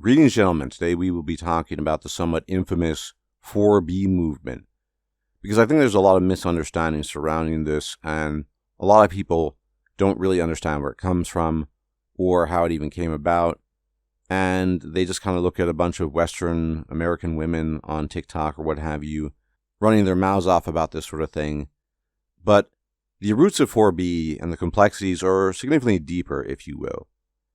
Greetings, gentlemen. Today we will be talking about the somewhat infamous 4B movement, because I think there's a lot of misunderstanding surrounding this, and a lot of people don't really understand where it comes from or how it even came about, and they just kind of look at a bunch of Western American women on TikTok or what have you, running their mouths off about this sort of thing. But the roots of 4B and the complexities are significantly deeper, if you will.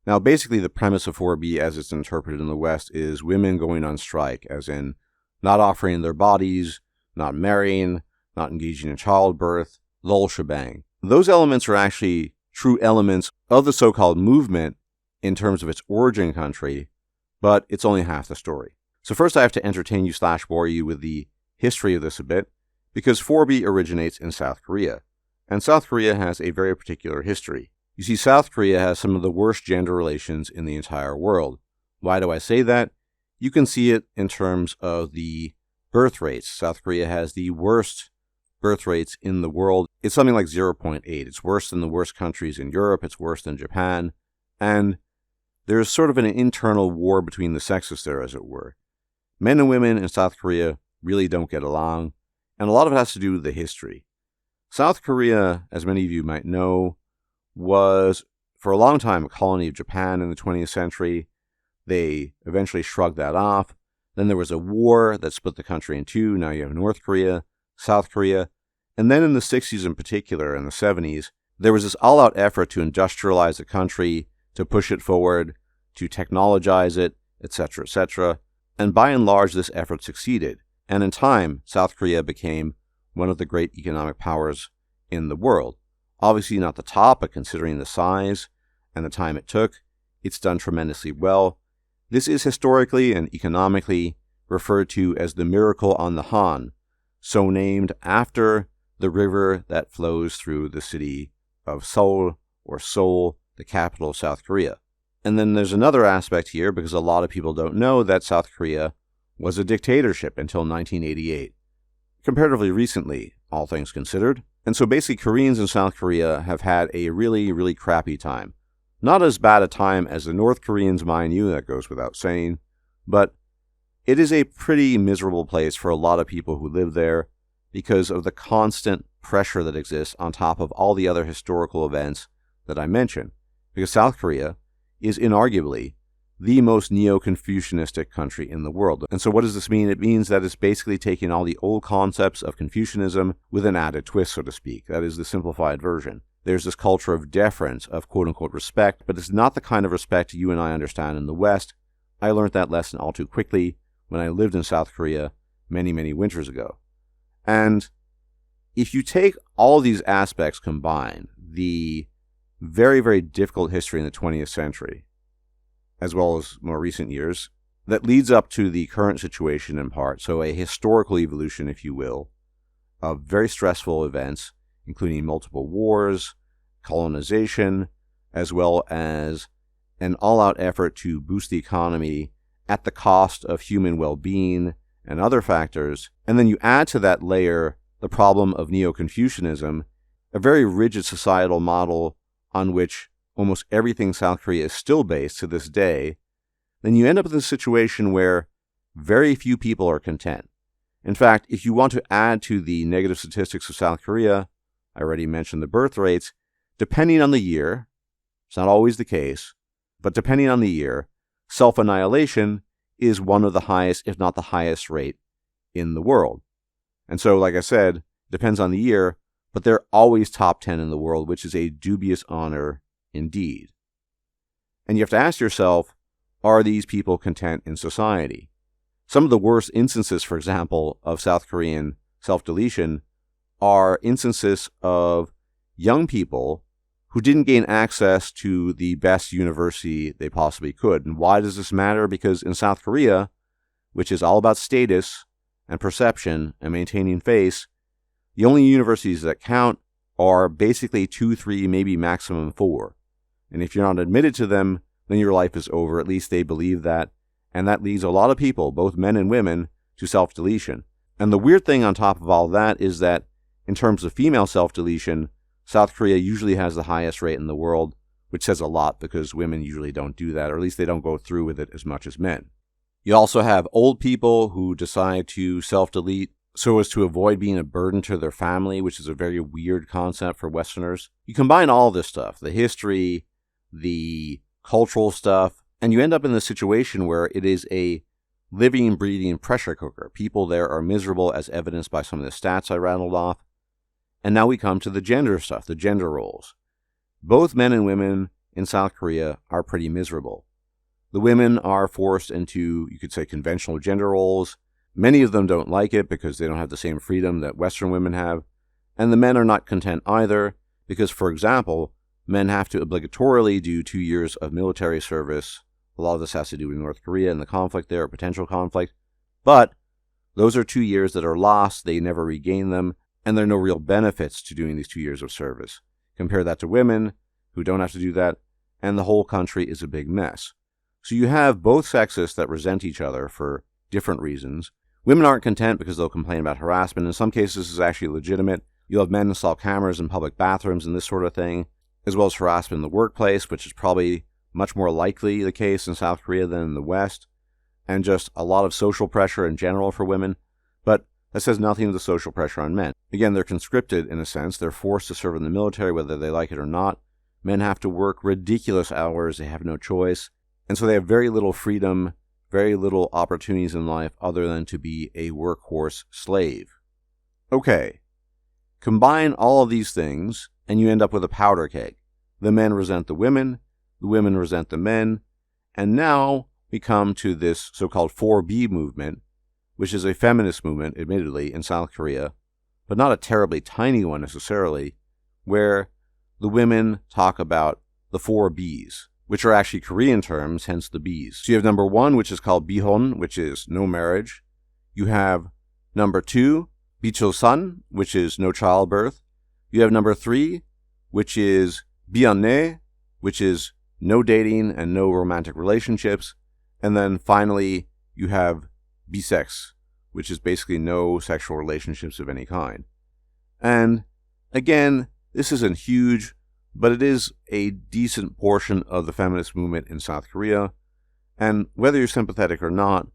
Now, basically, the premise of 4B as it's interpreted in the West is women going on strike, as in not offering their bodies, not marrying, not engaging in childbirth, the whole shebang. Those elements are actually true elements of the so-called movement in terms of its origin country, but it's only half the story. So first I have to entertain you / bore you with the history of this a bit, because 4B originates in South Korea, and South Korea has a very particular history. You see, South Korea has some of the worst gender relations in the entire world. Why do I say that? You can see it in terms of the birth rates. South Korea has the worst birth rates in the world. It's something like 0.8. It's worse than the worst countries in Europe. It's worse than Japan. And there's sort of an internal war between the sexes there, as it were. Men and women in South Korea really don't get along, and a lot of it has to do with the history. South Korea, as many of you might know, was for a long time a colony of Japan in the 20th century. They eventually shrugged that off. Then there was a war that split the country in two. Now you have North Korea, South Korea. And then in the 60s in particular, and the 70s, there was this all-out effort to industrialize the country, to push it forward, to technologize it, etc., etc. And by and large, this effort succeeded. And in time, South Korea became one of the great economic powers in the world. Obviously not the top, but considering the size and the time it took, it's done tremendously well. This is historically and economically referred to as the Miracle on the Han, so named after the river that flows through the city of Seoul, or Seoul, the capital of South Korea. And then there's another aspect here, because a lot of people don't know that South Korea was a dictatorship until 1988. Comparatively recently, all things considered. And so basically Koreans in South Korea have had a really, really crappy time. Not as bad a time as the North Koreans, mind you, that goes without saying, but it is a pretty miserable place for a lot of people who live there because of the constant pressure that exists on top of all the other historical events that I mentioned. Because South Korea is inarguably the most neo-Confucianistic country in the world. And so what does this mean? It means that it's basically taking all the old concepts of Confucianism with an added twist, so to speak. That is the simplified version. There's this culture of deference, of quote-unquote respect, but it's not the kind of respect you and I understand in the West. I learned that lesson all too quickly when I lived in South Korea many, many winters ago. And if you take all these aspects combined, the very, very difficult history in the 20th century, as well as more recent years, that leads up to the current situation in part, so a historical evolution, if you will, of very stressful events, including multiple wars, colonization, as well as an all-out effort to boost the economy at the cost of human well-being and other factors. And then you add to that layer the problem of neo-Confucianism, a very rigid societal model on which almost everything South Korea is still based to this day, then you end up in a situation where very few people are content. In fact, if you want to add to the negative statistics of South Korea, I already mentioned the birth rates, depending on the year, it's not always the case, but depending on the year, self-annihilation is one of the highest, if not the highest rate in the world. And so, like I said, depends on the year, but they're always top 10 in the world, which is a dubious honor indeed. And you have to ask yourself, are these people content in society? Some of the worst instances, for example, of South Korean self-deletion are instances of young people who didn't gain access to the best university they possibly could. And why does this matter? Because in South Korea, which is all about status and perception and maintaining face, the only universities that count are basically 2, 3, maybe maximum 4. And if you're not admitted to them, then your life is over. At least they believe that. And that leads a lot of people, both men and women, to self-deletion. And the weird thing on top of all that is that in terms of female self-deletion, South Korea usually has the highest rate in the world, which says a lot because women usually don't do that, or at least they don't go through with it as much as men. You also have old people who decide to self-delete so as to avoid being a burden to their family, which is a very weird concept for Westerners. You combine all this stuff, the history, the cultural stuff, and you end up in this situation where it is a living, breathing pressure cooker. People there are miserable, as evidenced by some of the stats I rattled off. And now we come to the gender stuff, the gender roles. Both men and women in South Korea are pretty miserable. The women are forced into, you could say, conventional gender roles. Many of them don't like it because they don't have the same freedom that Western women have. And the men are not content either because, for example, men have to obligatorily do 2 years of military service. A lot of this has to do with North Korea and the conflict there, potential conflict. But those are 2 years that are lost. They never regain them. And there are no real benefits to doing these 2 years of service. Compare that to women who don't have to do that. And the whole country is a big mess. So you have both sexes that resent each other for different reasons. Women aren't content because they'll complain about harassment. In some cases, this is actually legitimate. You'll have men install cameras in public bathrooms and this sort of thing, as well as harassment in the workplace, which is probably much more likely the case in South Korea than in the West, and just a lot of social pressure in general for women. But that says nothing of the social pressure on men. Again, they're conscripted in a sense. They're forced to serve in the military whether they like it or not. Men have to work ridiculous hours. They have no choice. And so they have very little freedom, very little opportunities in life other than to be a workhorse slave. Okay, combine all of these things and you end up with a powder keg. The men resent the women resent the men, and now we come to this so-called 4B movement, which is a feminist movement, admittedly, in South Korea, but not a terribly tiny one necessarily, where the women talk about the 4 Bs, which are actually Korean terms, hence the Bs. So you have number 1, which is called Bihon, which is no marriage. You have number 2, Bichosan, which is no childbirth. You have number 3, which is Bianne, which is no dating and no romantic relationships. And then finally, you have bisex, which is basically no sexual relationships of any kind. And again, this isn't huge, but it is a decent portion of the feminist movement in South Korea. And whether you're sympathetic or not,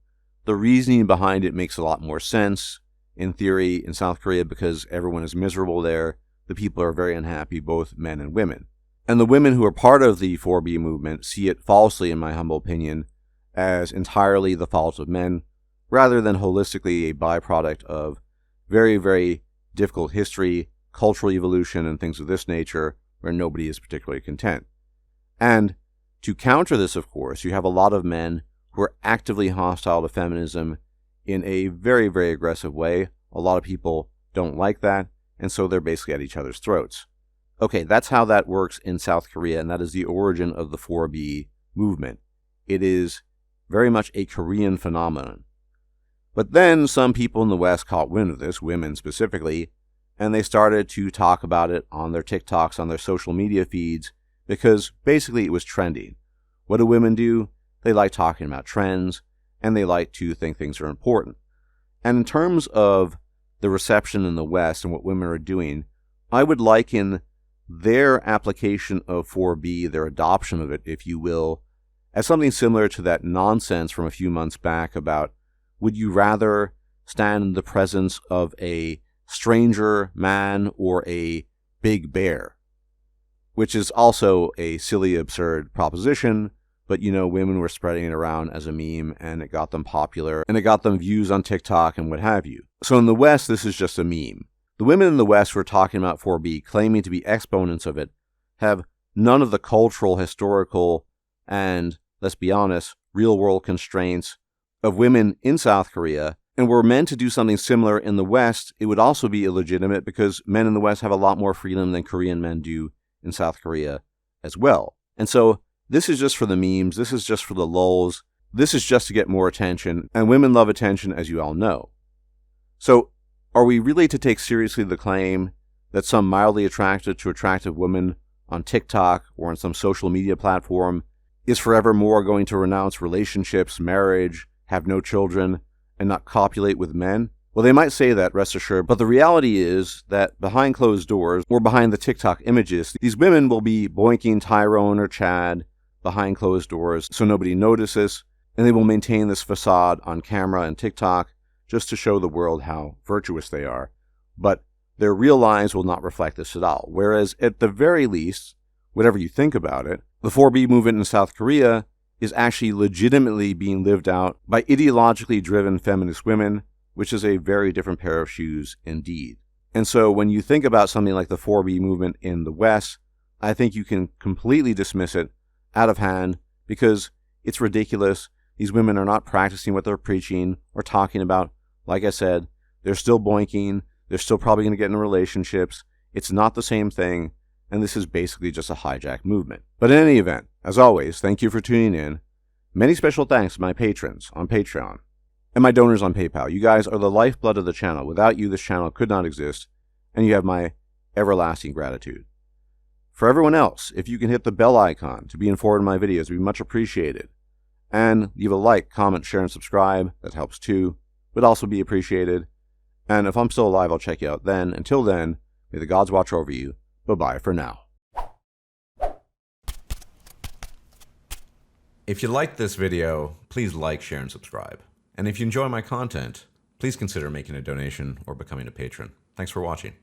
the reasoning behind it makes a lot more sense in theory in South Korea because everyone is miserable there. The people are very unhappy, both men and women. And the women who are part of the 4B movement see it falsely, in my humble opinion, as entirely the fault of men, rather than holistically a byproduct of very, very difficult history, cultural evolution, and things of this nature, where nobody is particularly content. And to counter this, of course, you have a lot of men who are actively hostile to feminism in a very, very aggressive way. A lot of people don't like that, and so they're basically at each other's throats. Okay, that's how that works in South Korea, and that is the origin of the 4B movement. It is very much a Korean phenomenon. But then some people in the West caught wind of this, women specifically, and they started to talk about it on their TikToks, on their social media feeds, because basically it was trending. What do women do? They like talking about trends, and they like to think things are important. And in terms of the reception in the West and what women are doing, I would liken their application of 4B, their adoption of it, if you will, as something similar to that nonsense from a few months back about, would you rather stand in the presence of a stranger man or a big bear? Which is also a silly, absurd proposition, but women were spreading it around as a meme, and it got them popular, and it got them views on TikTok and what have you. So in the West, this is just a meme. The women in the West who are talking about 4B, claiming to be exponents of it, have none of the cultural, historical, and, let's be honest, real-world constraints of women in South Korea, and were meant to do something similar in the West. It would also be illegitimate because men in the West have a lot more freedom than Korean men do in South Korea as well. And so this is just for the memes, this is just for the lulz, this is just to get more attention, and women love attention, as you all know. So are we really to take seriously the claim that some mildly attracted to attractive woman on TikTok or on some social media platform is forevermore going to renounce relationships, marriage, have no children, and not copulate with men? Well, they might say that, rest assured, but the reality is that behind closed doors, or behind the TikTok images, these women will be boinking Tyrone or Chad behind closed doors so nobody notices, and they will maintain this facade on camera and TikTok just to show the world how virtuous they are. But their real lives will not reflect this at all. Whereas, at the very least, whatever you think about it, the 4B movement in South Korea is actually legitimately being lived out by ideologically driven feminist women, which is a very different pair of shoes indeed. And so when you think about something like the 4B movement in the West, I think you can completely dismiss it out of hand because it's ridiculous. These women are not practicing what they're preaching or talking about. Like I said, they're still boinking. They're still probably going to get in relationships. It's not the same thing. And this is basically just a hijack movement. But in any event, as always, thank you for tuning in. Many special thanks to my patrons on Patreon and my donors on PayPal. You guys are the lifeblood of the channel. Without you, this channel could not exist, and you have my everlasting gratitude. For everyone else, if you can hit the bell icon to be informed of my videos, it would be much appreciated. And leave a like, comment, share, and subscribe. That helps too. Would also be appreciated. And if I'm still alive, I'll check you out then. Until then, may the gods watch over you. Bye-bye for now. If you liked this video, please like, share, and subscribe. And if you enjoy my content, please consider making a donation or becoming a patron. Thanks for watching.